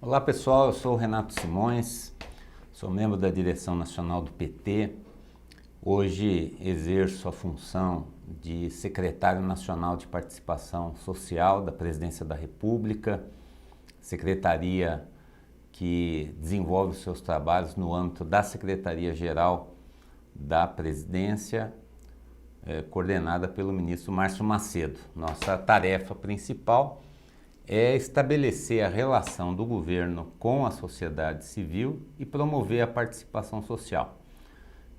Olá pessoal, eu sou o Renato Simões, sou membro da direção nacional do PT. Hoje exerço a função de secretário nacional de participação social da Presidência da República, secretaria que desenvolve os seus trabalhos no âmbito da Secretaria-Geral da Presidência, coordenada pelo ministro Márcio Macedo. Nossa tarefa principal é estabelecer a relação do governo com a sociedade civil e promover a participação social.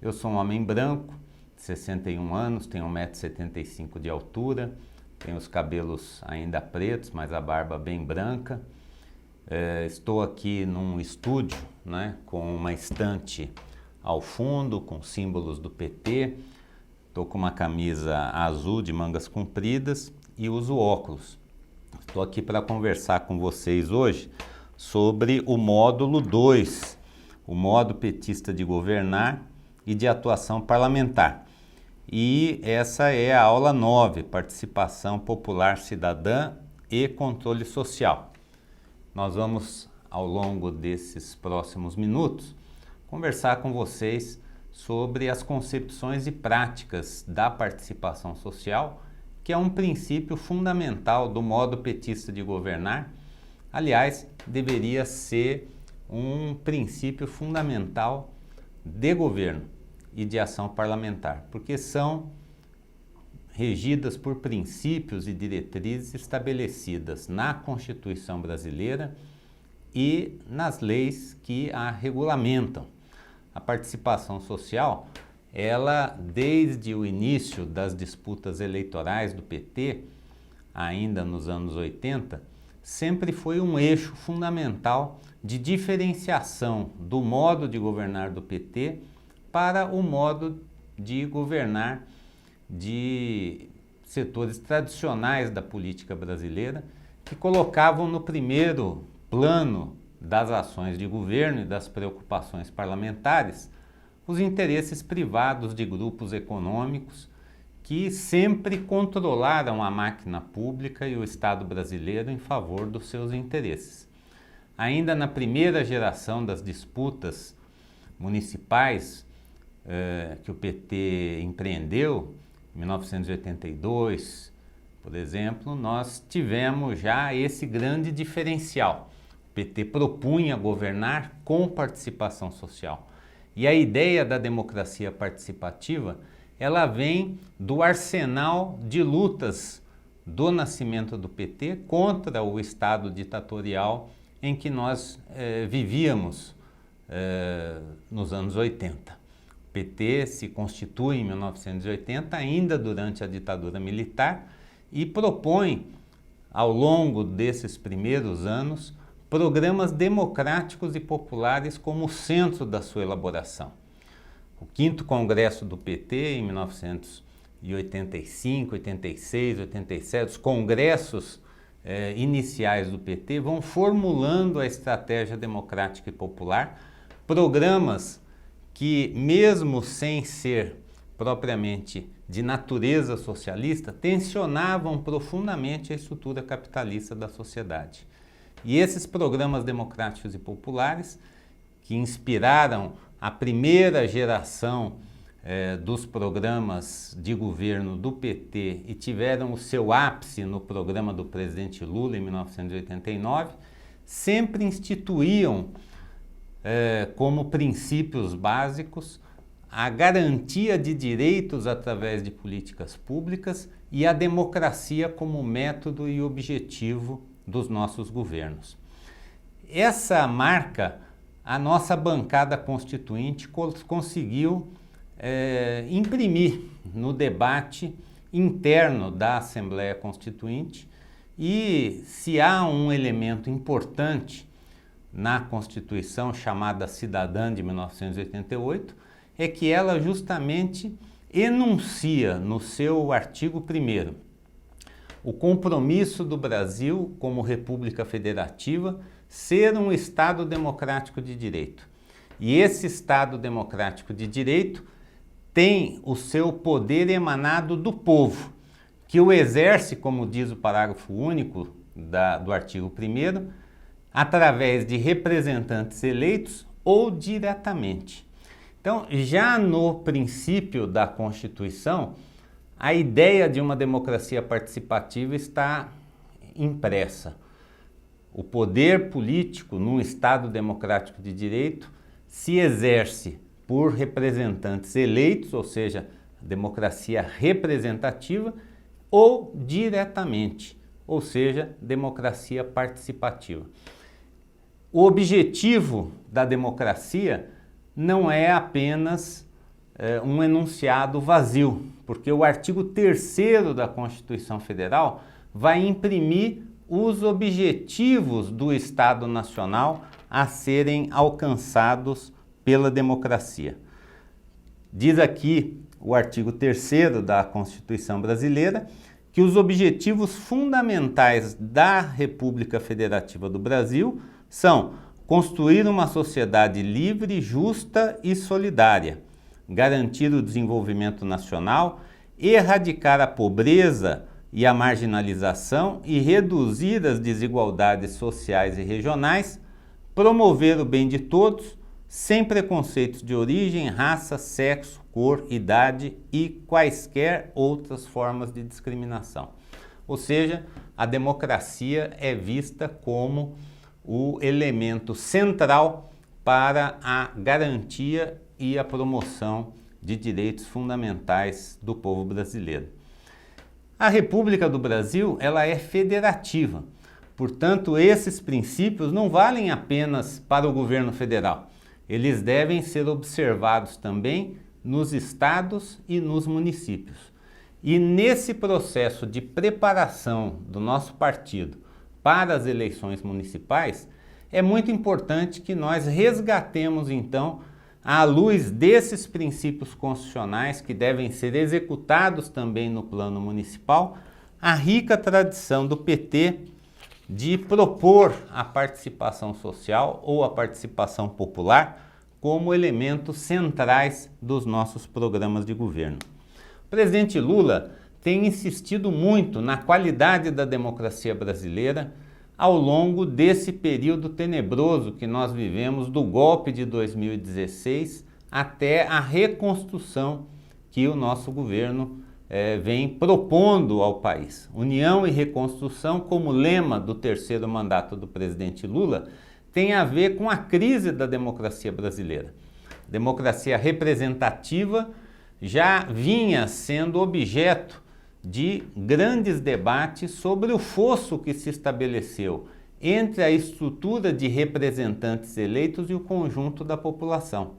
Eu sou um homem branco, de 61 anos, tenho 1,75 m de altura, tenho os cabelos ainda pretos, mas a barba bem branca. Estou aqui num estúdio, com uma estante ao fundo, com símbolos do PT. Estou com uma camisa azul de mangas compridas e uso óculos. Estou aqui para conversar com vocês hoje sobre o módulo 2, o modo petista de governar e de atuação parlamentar. E essa é a aula 9, participação popular cidadã e controle social. Nós vamos, ao longo desses próximos minutos, conversar com vocês sobre as concepções e práticas da participação social, que é um princípio fundamental do modo petista de governar. Aliás, deveria ser um princípio fundamental de governo e de ação parlamentar, porque são regidas por princípios e diretrizes estabelecidas na Constituição brasileira e nas leis que a regulamentam. A participação social, ela, desde o início das disputas eleitorais do PT, ainda nos anos 80, sempre foi um eixo fundamental de diferenciação do modo de governar do PT para o modo de governar de setores tradicionais da política brasileira, que colocavam no primeiro plano das ações de governo e das preocupações parlamentares os interesses privados de grupos econômicos que sempre controlaram a máquina pública e o Estado brasileiro em favor dos seus interesses. Ainda na primeira geração das disputas municipais que o PT empreendeu, em 1982, por exemplo, nós tivemos já esse grande diferencial. O PT propunha governar com participação social. E a ideia da democracia participativa, ela vem do arsenal de lutas do nascimento do PT contra o Estado ditatorial em que nós vivíamos nos anos 80. O PT se constitui em 1980, ainda durante a ditadura militar, e propõe, ao longo desses primeiros anos, programas democráticos e populares como centro da sua elaboração. O 5º Congresso do PT, em 1985, 86, 87, os congressos iniciais do PT vão formulando a estratégia democrática e popular, programas que, mesmo sem ser propriamente de natureza socialista, tensionavam profundamente a estrutura capitalista da sociedade. E esses programas democráticos e populares, que inspiraram a primeira geração dos programas de governo do PT e tiveram o seu ápice no programa do presidente Lula em 1989, sempre instituíam como princípios básicos a garantia de direitos através de políticas públicas e a democracia como método e objetivo dos nossos governos. Essa marca, a nossa bancada constituinte conseguiu imprimir no debate interno da Assembleia Constituinte, e se há um elemento importante na Constituição chamada Cidadã de 1988, é que ela justamente enuncia no seu artigo 1º o compromisso do Brasil como República Federativa ser um Estado democrático de direito. E esse Estado democrático de direito tem o seu poder emanado do povo, que o exerce, como diz o parágrafo único do artigo 1º, através de representantes eleitos ou diretamente. Então, já no princípio da Constituição, a ideia de uma democracia participativa está impressa. O poder político num Estado democrático de direito se exerce por representantes eleitos, ou seja, democracia representativa, ou diretamente, ou seja, democracia participativa. O objetivo da democracia não é apenas um enunciado vazio, porque o artigo 3º da Constituição Federal vai imprimir os objetivos do Estado Nacional a serem alcançados pela democracia. Diz aqui o artigo 3º da Constituição Brasileira que os objetivos fundamentais da República Federativa do Brasil são construir uma sociedade livre, justa e solidária, garantir o desenvolvimento nacional, erradicar a pobreza e a marginalização e reduzir as desigualdades sociais e regionais, promover o bem de todos, sem preconceitos de origem, raça, sexo, cor, idade e quaisquer outras formas de discriminação. Ou seja, a democracia é vista como o elemento central para a garantia e a promoção de direitos fundamentais do povo brasileiro. A República do Brasil, ela é federativa, portanto, esses princípios não valem apenas para o governo federal. Eles devem ser observados também nos estados e nos municípios. E nesse processo de preparação do nosso partido para as eleições municipais, é muito importante que nós resgatemos, então, à luz desses princípios constitucionais que devem ser executados também no plano municipal, a rica tradição do PT de propor a participação social ou a participação popular como elementos centrais dos nossos programas de governo. O presidente Lula tem insistido muito na qualidade da democracia brasileira ao longo desse período tenebroso que nós vivemos do golpe de 2016 até a reconstrução que o nosso governo vem propondo ao país. União e reconstrução, como lema do 3º mandato do presidente Lula, tem a ver com a crise da democracia brasileira. A democracia representativa já vinha sendo objeto de grandes debates sobre o fosso que se estabeleceu entre a estrutura de representantes eleitos e o conjunto da população.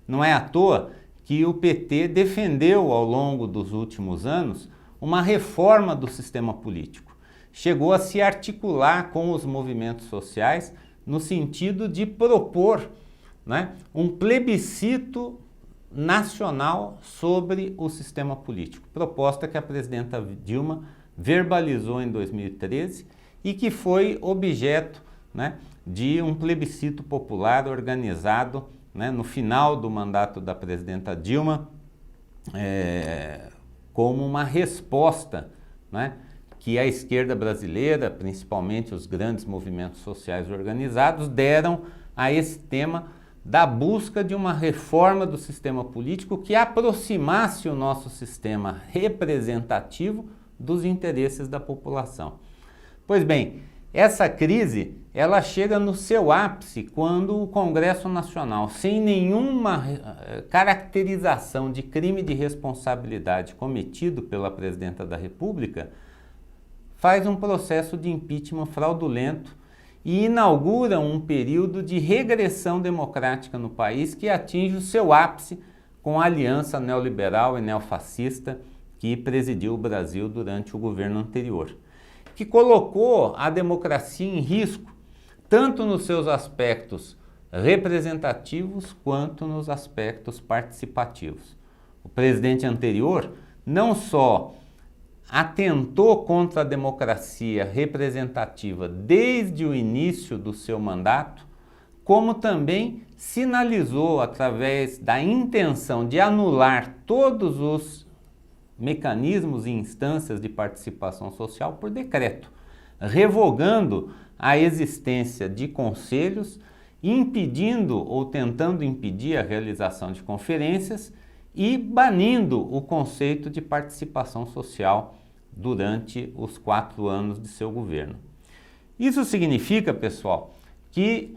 Não é à toa que o PT defendeu ao longo dos últimos anos uma reforma do sistema político. Chegou a se articular com os movimentos sociais no sentido de propor, um plebiscito nacional sobre o sistema político, proposta que a presidenta Dilma verbalizou em 2013 e que foi objeto de um plebiscito popular organizado no final do mandato da presidenta Dilma, como uma resposta que a esquerda brasileira, principalmente os grandes movimentos sociais organizados, deram a esse tema da busca de uma reforma do sistema político que aproximasse o nosso sistema representativo dos interesses da população. Pois bem, essa crise, ela chega no seu ápice quando o Congresso Nacional, sem nenhuma caracterização de crime de responsabilidade cometido pela presidenta da República, faz um processo de impeachment fraudulento e inaugura um período de regressão democrática no país que atinge o seu ápice com a aliança neoliberal e neofascista que presidiu o Brasil durante o governo anterior, que colocou a democracia em risco, tanto nos seus aspectos representativos quanto nos aspectos participativos. O presidente anterior não só atentou contra a democracia representativa desde o início do seu mandato, como também sinalizou através da intenção de anular todos os mecanismos e instâncias de participação social por decreto, revogando a existência de conselhos, impedindo ou tentando impedir a realização de conferências e banindo o conceito de participação social durante os 4 anos de seu governo. Isso significa, pessoal, que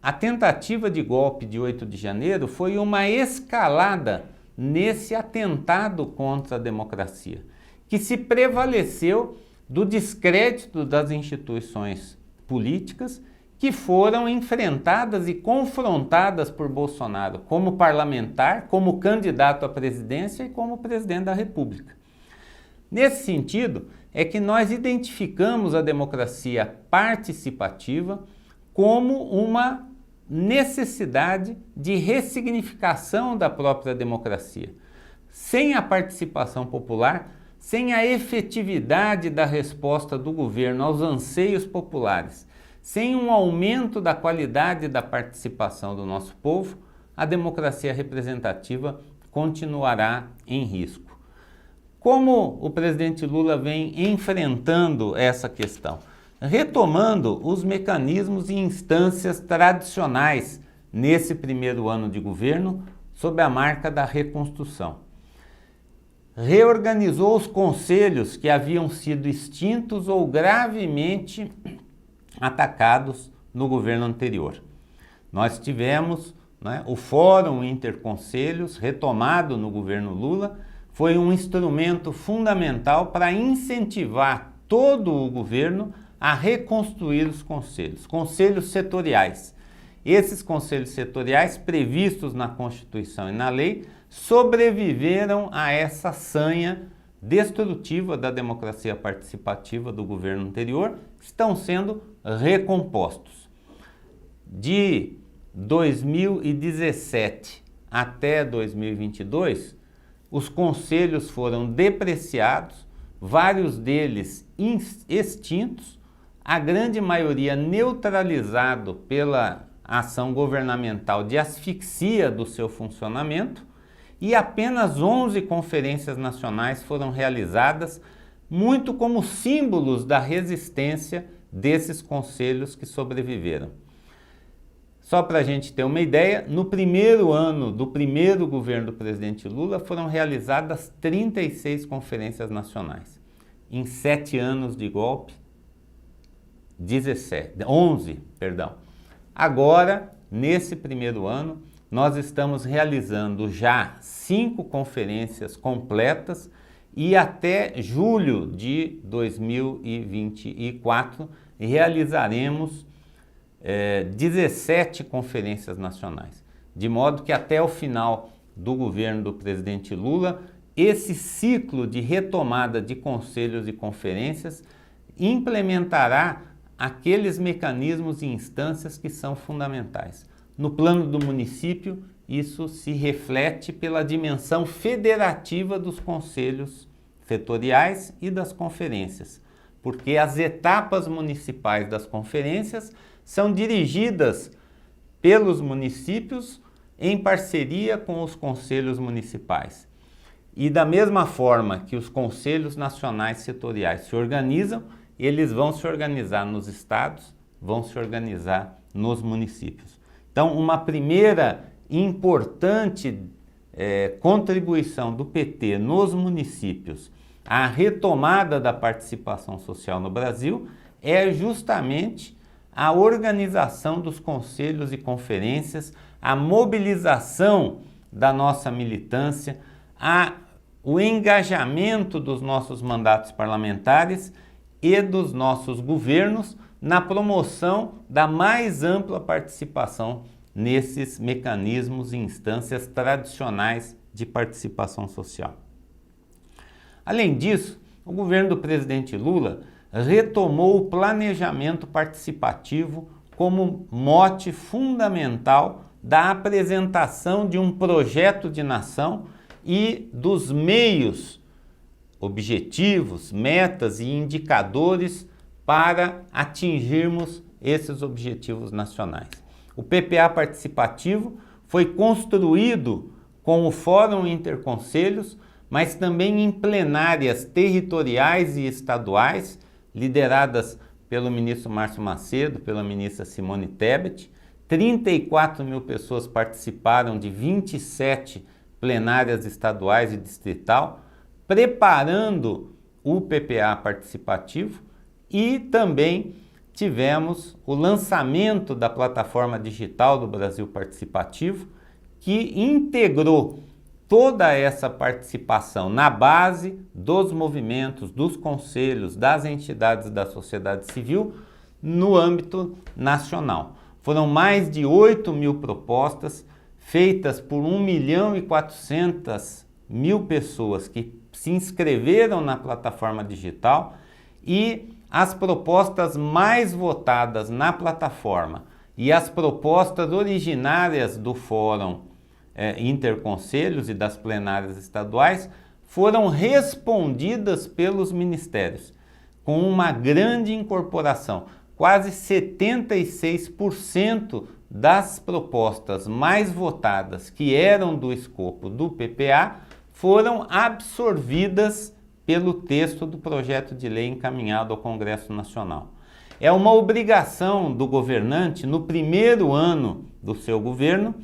a tentativa de golpe de 8 de janeiro foi uma escalada nesse atentado contra a democracia, que se prevaleceu do descrédito das instituições políticas que foram enfrentadas e confrontadas por Bolsonaro como parlamentar, como candidato à presidência e como presidente da República. Nesse sentido, é que nós identificamos a democracia participativa como uma necessidade de ressignificação da própria democracia. Sem a participação popular, sem a efetividade da resposta do governo aos anseios populares, sem um aumento da qualidade da participação do nosso povo, a democracia representativa continuará em risco. Como o presidente Lula vem enfrentando essa questão? Retomando os mecanismos e instâncias tradicionais nesse primeiro ano de governo, sob a marca da reconstrução. Reorganizou os conselhos que haviam sido extintos ou gravemente atacados no governo anterior. Nós tivemos o Fórum Interconselhos, retomado no governo Lula, foi um instrumento fundamental para incentivar todo o governo a reconstruir os conselhos setoriais. Esses conselhos setoriais, previstos na Constituição e na lei, sobreviveram a essa sanha destrutiva da democracia participativa do governo anterior, estão sendo recompostos. De 2017 até 2022, os conselhos foram depreciados, vários deles extintos, a grande maioria neutralizado pela ação governamental de asfixia do seu funcionamento, e apenas 11 conferências nacionais foram realizadas, muito como símbolos da resistência desses conselhos que sobreviveram. Só para a gente ter uma ideia, no primeiro ano do primeiro governo do presidente Lula foram realizadas 36 conferências nacionais. Em 7 anos de golpe, 11. Agora, nesse primeiro ano, nós estamos realizando já 5 conferências completas e até julho de 2024 realizaremos 17 conferências nacionais. De modo que até o final do governo do presidente Lula, esse ciclo de retomada de conselhos e conferências implementará aqueles mecanismos e instâncias que são fundamentais. No plano do município, isso se reflete pela dimensão federativa dos conselhos setoriais e das conferências, porque as etapas municipais das conferências são dirigidas pelos municípios em parceria com os conselhos municipais. E da mesma forma que os conselhos nacionais setoriais se organizam, eles vão se organizar nos estados, vão se organizar nos municípios. Então, uma primeira importante contribuição do PT nos municípios à retomada da participação social no Brasil é justamente a organização dos conselhos e conferências, a mobilização da nossa militância, o engajamento dos nossos mandatos parlamentares e dos nossos governos na promoção da mais ampla participação nesses mecanismos e instâncias tradicionais de participação social. Além disso, o governo do presidente Lula retomou o planejamento participativo como mote fundamental da apresentação de um projeto de nação e dos meios, objetivos, metas e indicadores para atingirmos esses objetivos nacionais. O PPA participativo foi construído com o Fórum Interconselhos, mas também em plenárias territoriais e estaduais, lideradas pelo ministro Márcio Macedo, pela ministra Simone Tebet. 34 mil pessoas participaram de 27 plenárias estaduais e distrital, preparando o PPA participativo, e também tivemos o lançamento da plataforma digital do Brasil Participativo, que integrou toda essa participação na base dos movimentos, dos conselhos, das entidades da sociedade civil no âmbito nacional. Foram mais de 8 mil propostas feitas por 1.400.000 pessoas que se inscreveram na plataforma digital, e as propostas mais votadas na plataforma e as propostas originárias do Fórum Interconselhos e das plenárias estaduais foram respondidas pelos ministérios, com uma grande incorporação. Quase 76% das propostas mais votadas, que eram do escopo do PPA, foram absorvidas pelo texto do projeto de lei encaminhado ao Congresso Nacional. É uma obrigação do governante, no primeiro ano do seu governo,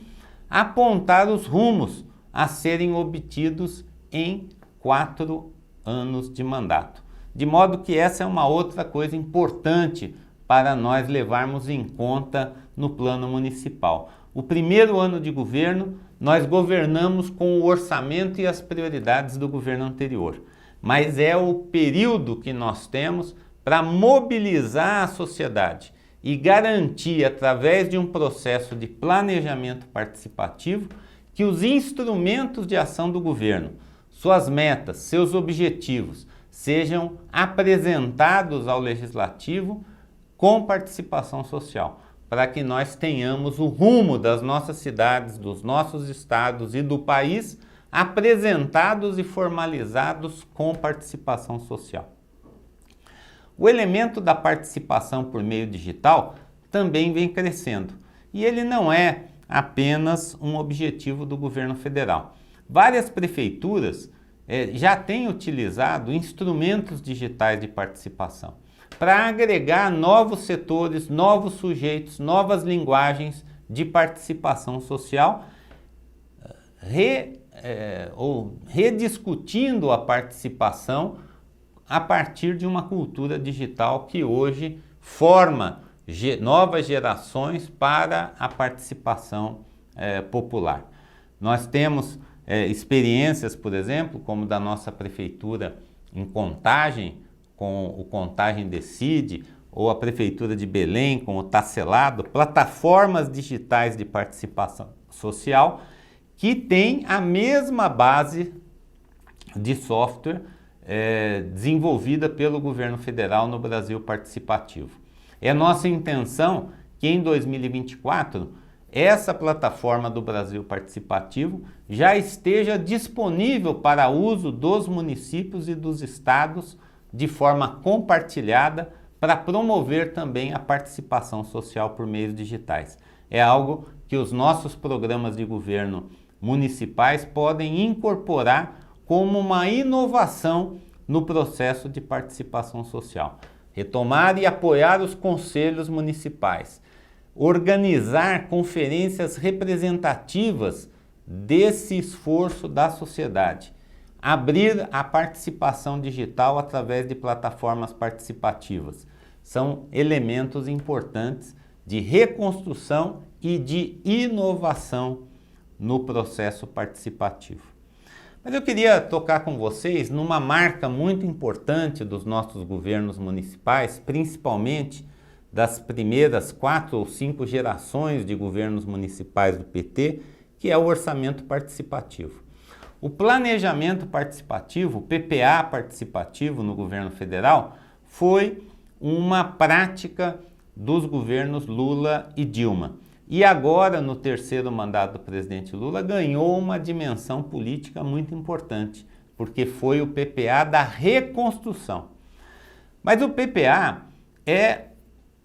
apontar os rumos a serem obtidos em 4 anos de mandato. De modo que essa é uma outra coisa importante para nós levarmos em conta no plano municipal. O primeiro ano de governo, nós governamos com o orçamento e as prioridades do governo anterior, mas é o período que nós temos para mobilizar a sociedade e garantir, através de um processo de planejamento participativo, que os instrumentos de ação do governo, suas metas, seus objetivos, sejam apresentados ao legislativo com participação social, para que nós tenhamos o rumo das nossas cidades, dos nossos estados e do país apresentados e formalizados com participação social. O elemento da participação por meio digital também vem crescendo, e ele não é apenas um objetivo do governo federal. Várias prefeituras já têm utilizado instrumentos digitais de participação para agregar novos setores, novos sujeitos, novas linguagens de participação social, rediscutindo a participação a partir de uma cultura digital que hoje forma novas gerações para a participação popular. Nós temos experiências, por exemplo, como da nossa prefeitura em Contagem, com o Contagem Decide, ou a prefeitura de Belém com o Tacelado, plataformas digitais de participação social que têm a mesma base de software desenvolvida pelo governo federal no Brasil Participativo. É nossa intenção que em 2024 essa plataforma do Brasil Participativo já esteja disponível para uso dos municípios e dos estados de forma compartilhada, para promover também a participação social por meios digitais. É algo que os nossos programas de governo municipais podem incorporar como uma inovação no processo de participação social. Retomar e apoiar os conselhos municipais, organizar conferências representativas desse esforço da sociedade, abrir a participação digital através de plataformas participativas. São elementos importantes de reconstrução e de inovação no processo participativo. Mas eu queria tocar com vocês numa marca muito importante dos nossos governos municipais, principalmente das primeiras 4 ou 5 gerações de governos municipais do PT, que é o orçamento participativo. O planejamento participativo, o PPA participativo no governo federal, foi uma prática dos governos Lula e Dilma. E agora, no terceiro mandato do presidente Lula, ganhou uma dimensão política muito importante, porque foi o PPA da reconstrução. Mas o PPA é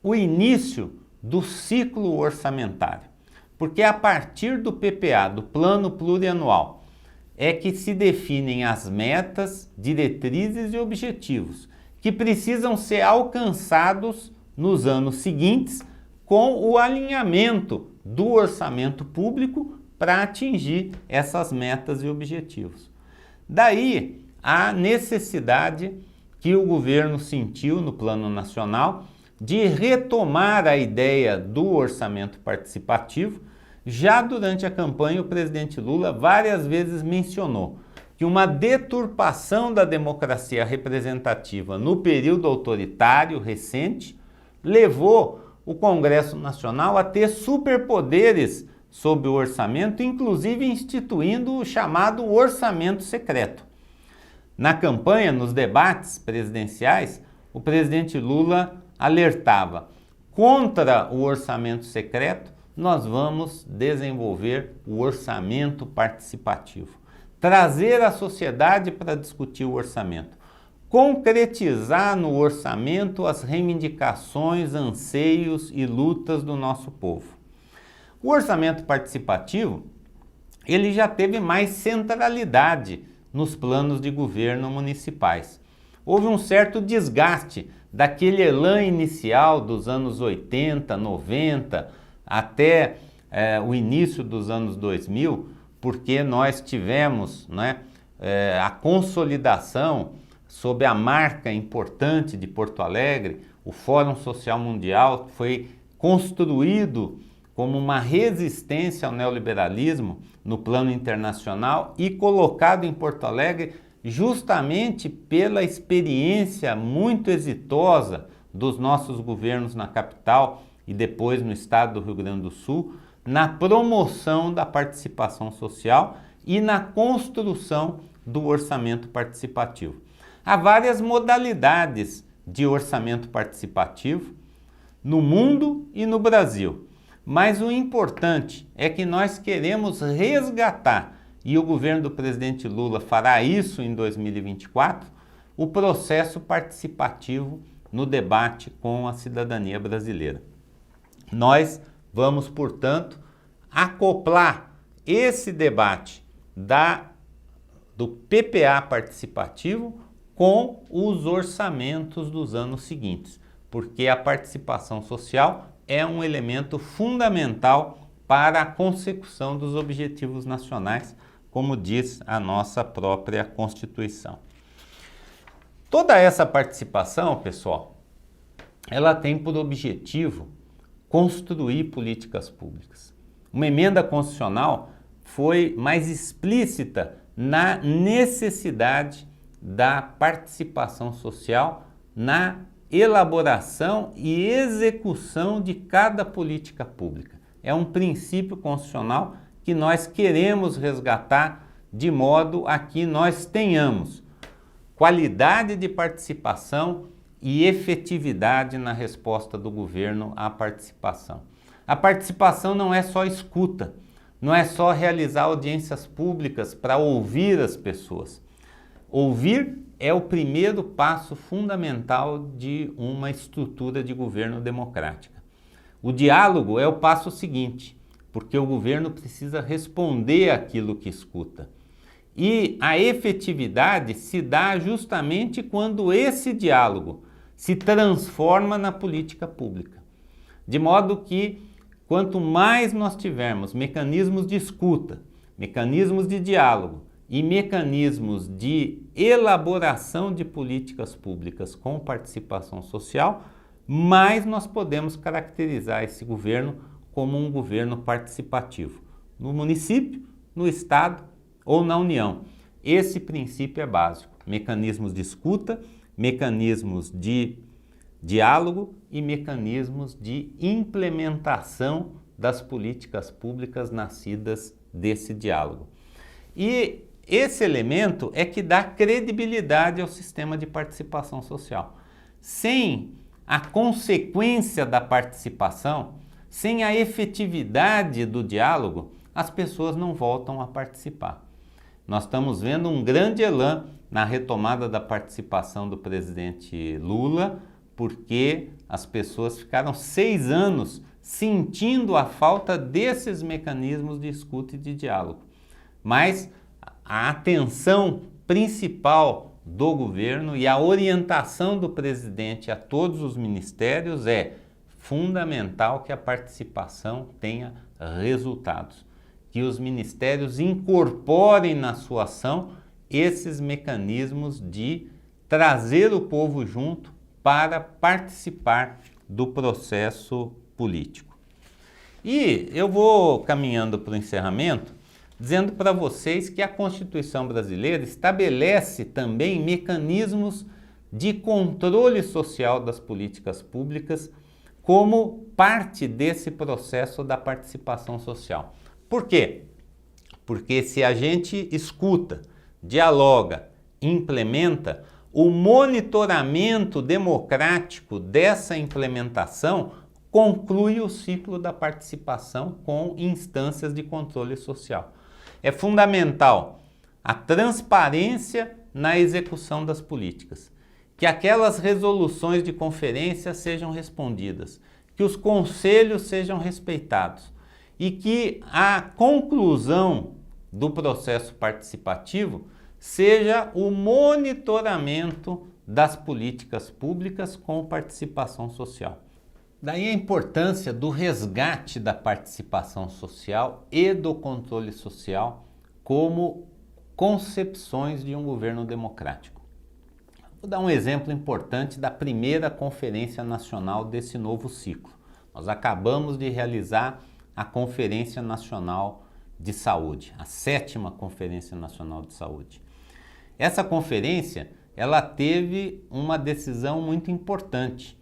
o início do ciclo orçamentário, porque a partir do PPA, do Plano Plurianual, é que se definem as metas, diretrizes e objetivos que precisam ser alcançados nos anos seguintes com o alinhamento do orçamento público para atingir essas metas e objetivos. Daí a necessidade que o governo sentiu no plano nacional de retomar a ideia do orçamento participativo. Já durante a campanha, o presidente Lula várias vezes mencionou que uma deturpação da democracia representativa no período autoritário recente levou o Congresso Nacional a ter superpoderes sobre o orçamento, inclusive instituindo o chamado orçamento secreto. Na campanha, nos debates presidenciais, o presidente Lula alertava: contra o orçamento secreto, nós vamos desenvolver o orçamento participativo. Trazer a sociedade para discutir o orçamento. Concretizar no orçamento as reivindicações, anseios e lutas do nosso povo. O orçamento participativo, ele já teve mais centralidade nos planos de governo municipais. Houve um certo desgaste daquele elan inicial dos anos 80, 90, até o início dos anos 2000, porque nós tivemos, a consolidação sob a marca importante de Porto Alegre. O Fórum Social Mundial foi construído como uma resistência ao neoliberalismo no plano internacional e colocado em Porto Alegre justamente pela experiência muito exitosa dos nossos governos na capital e depois no estado do Rio Grande do Sul, na promoção da participação social e na construção do orçamento participativo. Há várias modalidades de orçamento participativo no mundo e no Brasil, mas o importante é que nós queremos resgatar, e o governo do presidente Lula fará isso em 2024, o processo participativo no debate com a cidadania brasileira. Nós vamos, portanto, acoplar esse debate do PPA participativo com os orçamentos dos anos seguintes, porque a participação social é um elemento fundamental para a consecução dos objetivos nacionais, como diz a nossa própria Constituição. Toda essa participação, pessoal, ela tem por objetivo construir políticas públicas. Uma emenda constitucional foi mais explícita na necessidade da participação social na elaboração e execução de cada política pública. É um princípio constitucional que nós queremos resgatar de modo a que nós tenhamos qualidade de participação e efetividade na resposta do governo à participação. A participação não é só escuta, não é só realizar audiências públicas para ouvir as pessoas. Ouvir é o primeiro passo fundamental de uma estrutura de governo democrática. O diálogo é o passo seguinte, porque o governo precisa responder àquilo que escuta. E a efetividade se dá justamente quando esse diálogo se transforma na política pública. De modo que, quanto mais nós tivermos mecanismos de escuta, mecanismos de diálogo e mecanismos de elaboração de políticas públicas com participação social, mais nós podemos caracterizar esse governo como um governo participativo, no município, no estado ou na União. Esse princípio é básico: mecanismos de escuta, mecanismos de diálogo e mecanismos de implementação das políticas públicas nascidas desse diálogo. E esse elemento é que dá credibilidade ao sistema de participação social. Sem a consequência da participação, sem a efetividade do diálogo, as pessoas não voltam a participar. Nós estamos vendo um grande elan na retomada da participação do presidente Lula, porque as pessoas ficaram 6 anos sentindo a falta desses mecanismos de escuta e de diálogo. Mas a atenção principal do governo e a orientação do presidente a todos os ministérios é fundamental que a participação tenha resultados, que os ministérios incorporem na sua ação esses mecanismos de trazer o povo junto para participar do processo político. E eu vou caminhando para o encerramento, dizendo para vocês que a Constituição brasileira estabelece também mecanismos de controle social das políticas públicas como parte desse processo da participação social. Por quê? Porque se a gente escuta, dialoga, implementa, o monitoramento democrático dessa implementação conclui o ciclo da participação com instâncias de controle social. É fundamental a transparência na execução das políticas, que aquelas resoluções de conferência sejam respondidas, que os conselhos sejam respeitados e que a conclusão do processo participativo seja o monitoramento das políticas públicas com participação social. Daí a importância do resgate da participação social e do controle social como concepções de um governo democrático. Vou dar um exemplo importante da primeira Conferência Nacional desse novo ciclo. Nós acabamos de realizar a Conferência Nacional de Saúde, a 7ª Conferência Nacional de Saúde. Essa conferência, ela teve uma decisão muito importante.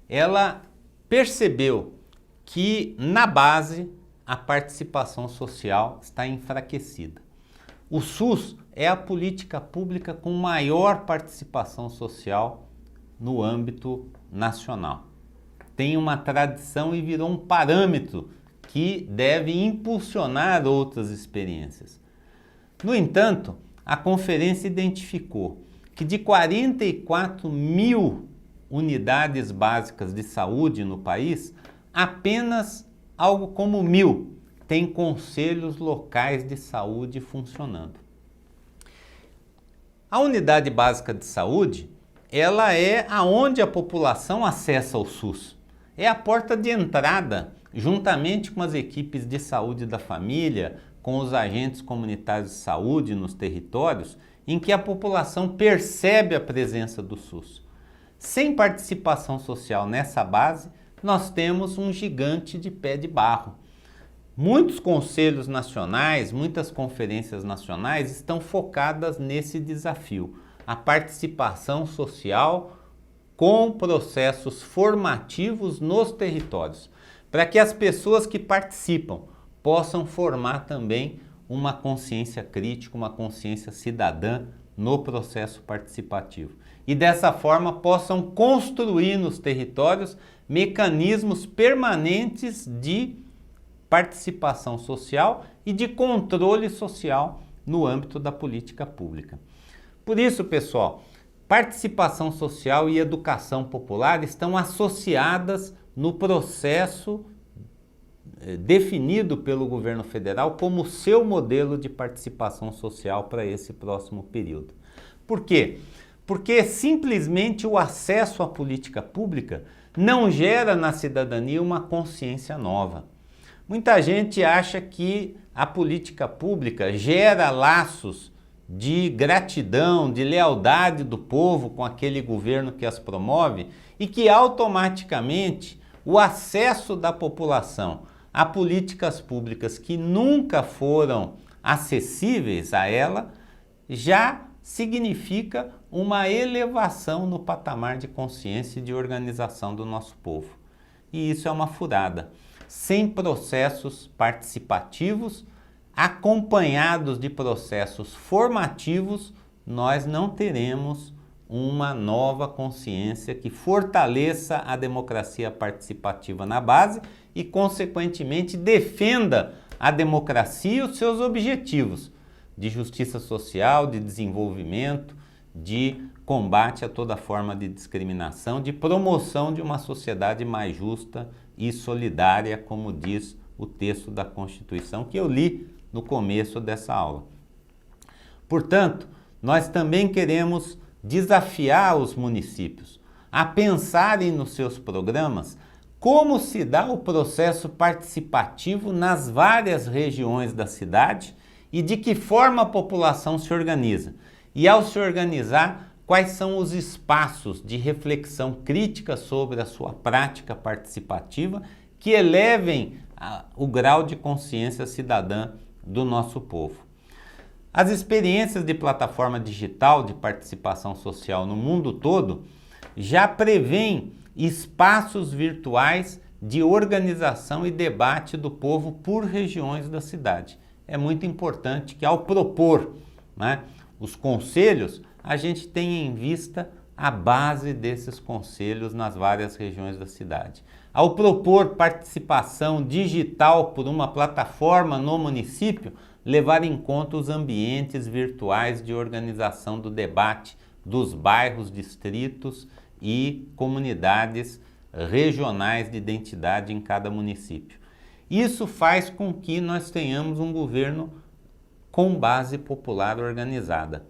Ela percebeu que na base a participação social está enfraquecida. O SUS é a política pública com maior participação social no âmbito nacional. Tem uma tradição e virou um parâmetro que deve impulsionar outras experiências. No entanto, a conferência identificou que de 44 mil unidades básicas de saúde no país, apenas algo como 1.000 tem conselhos locais de saúde funcionando. A unidade básica de saúde, ela é aonde a população acessa o SUS. É a porta de entrada, juntamente com as equipes de saúde da família, com os agentes comunitários de saúde nos territórios, em que a população percebe a presença do SUS. Sem participação social nessa base, nós temos um gigante de pé de barro. Muitos conselhos nacionais, muitas conferências nacionais estão focadas nesse desafio, a participação social com processos formativos nos territórios, para que as pessoas que participam possam formar também uma consciência crítica, uma consciência cidadã no processo participativo. E dessa forma possam construir nos territórios mecanismos permanentes de participação social e de controle social no âmbito da política pública. Por isso, pessoal, participação social e educação popular estão associadas no processo definido pelo governo federal como seu modelo de participação social para esse próximo período. Por quê? Porque simplesmente o acesso à política pública não gera na cidadania uma consciência nova. Muita gente acha que a política pública gera laços de gratidão, de lealdade do povo com aquele governo que as promove e que automaticamente o acesso da população a políticas públicas que nunca foram acessíveis a ela já significa uma elevação no patamar de consciência e de organização do nosso povo. E isso é uma furada. Sem processos participativos, acompanhados de processos formativos, nós não teremos uma nova consciência que fortaleça a democracia participativa na base e, consequentemente, defenda a democracia e os seus objetivos de justiça social, de desenvolvimento, de combate a toda forma de discriminação, de promoção de uma sociedade mais justa e solidária, como diz o texto da Constituição que eu li no começo dessa aula. Portanto, nós também queremos desafiar os municípios a pensarem nos seus programas como se dá o processo participativo nas várias regiões da cidade e de que forma a população se organiza. E ao se organizar, quais são os espaços de reflexão crítica sobre a sua prática participativa que elevem o grau de consciência cidadã do nosso povo. As experiências de plataforma digital de participação social no mundo todo já prevêem espaços virtuais de organização e debate do povo por regiões da cidade. É muito importante que ao propor, né, os conselhos, a gente tenha em vista a base desses conselhos nas várias regiões da cidade. Ao propor participação digital por uma plataforma no município, levar em conta os ambientes virtuais de organização do debate dos bairros, distritos e comunidades regionais de identidade em cada município. Isso faz com que nós tenhamos um governo com base popular organizada.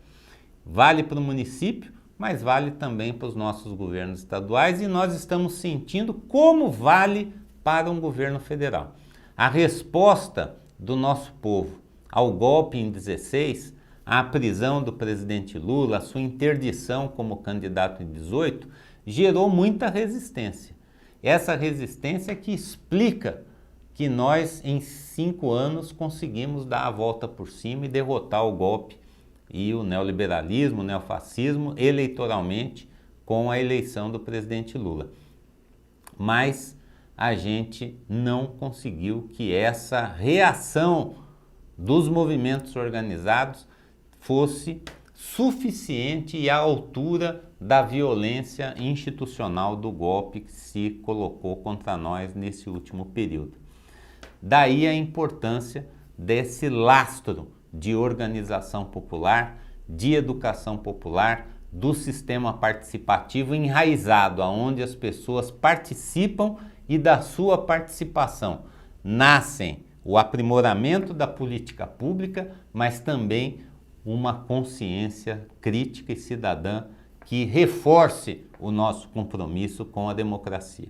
Vale para o município, mas vale também para os nossos governos estaduais e nós estamos sentindo como vale para um governo federal. A resposta do nosso povo ao golpe em 16, à prisão do presidente Lula, a sua interdição como candidato em 18, gerou muita resistência. Essa resistência que explica que nós, em 5 anos, conseguimos dar a volta por cima e derrotar o golpe e o neoliberalismo, o neofascismo, eleitoralmente, com a eleição do presidente Lula. Mas a gente não conseguiu que essa reação dos movimentos organizados fosse suficiente e à altura da violência institucional do golpe que se colocou contra nós nesse último período. Daí a importância desse lastro de organização popular, de educação popular, do sistema participativo enraizado, onde as pessoas participam e da sua participação nascem o aprimoramento da política pública, mas também uma consciência crítica e cidadã que reforce o nosso compromisso com a democracia.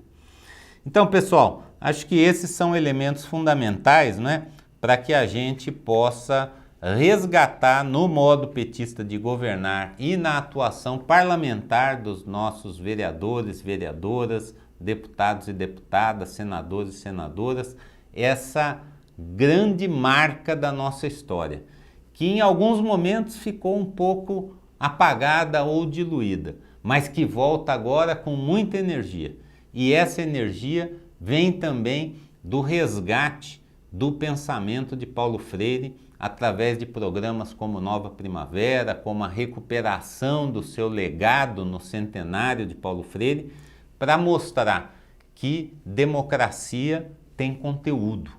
Então, pessoal, acho que esses são elementos fundamentais, né, para que a gente possa resgatar no modo petista de governar e na atuação parlamentar dos nossos vereadores, vereadoras, deputados e deputadas, senadores e senadoras, essa grande marca da nossa história, que em alguns momentos ficou um pouco apagada ou diluída, mas que volta agora com muita energia. E essa energia vem também do resgate do pensamento de Paulo Freire, através de programas como Nova Primavera, como a recuperação do seu legado no centenário de Paulo Freire, para mostrar que democracia tem conteúdo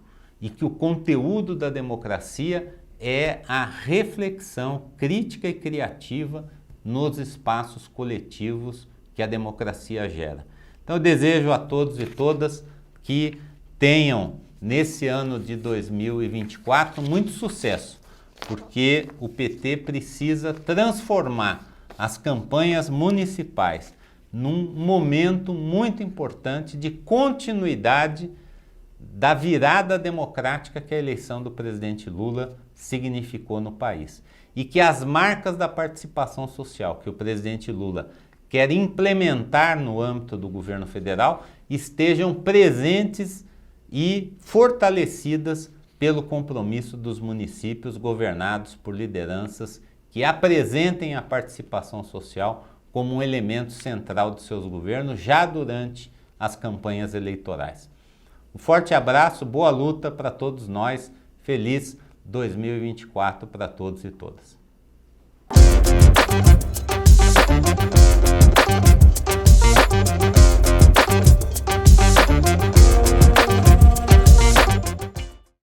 e que o conteúdo da democracia é a reflexão crítica e criativa nos espaços coletivos que a democracia gera. Então eu desejo a todos e todas que tenham nesse ano de 2024 muito sucesso, porque o PT precisa transformar as campanhas municipais num momento muito importante de continuidade da virada democrática que a eleição do presidente Lula significou no país. E que as marcas da participação social que o presidente Lula quer implementar no âmbito do governo federal estejam presentes e fortalecidas pelo compromisso dos municípios governados por lideranças que apresentem a participação social como um elemento central dos seus governos já durante as campanhas eleitorais. Um forte abraço, boa luta para todos nós, feliz 2024 para todos e todas.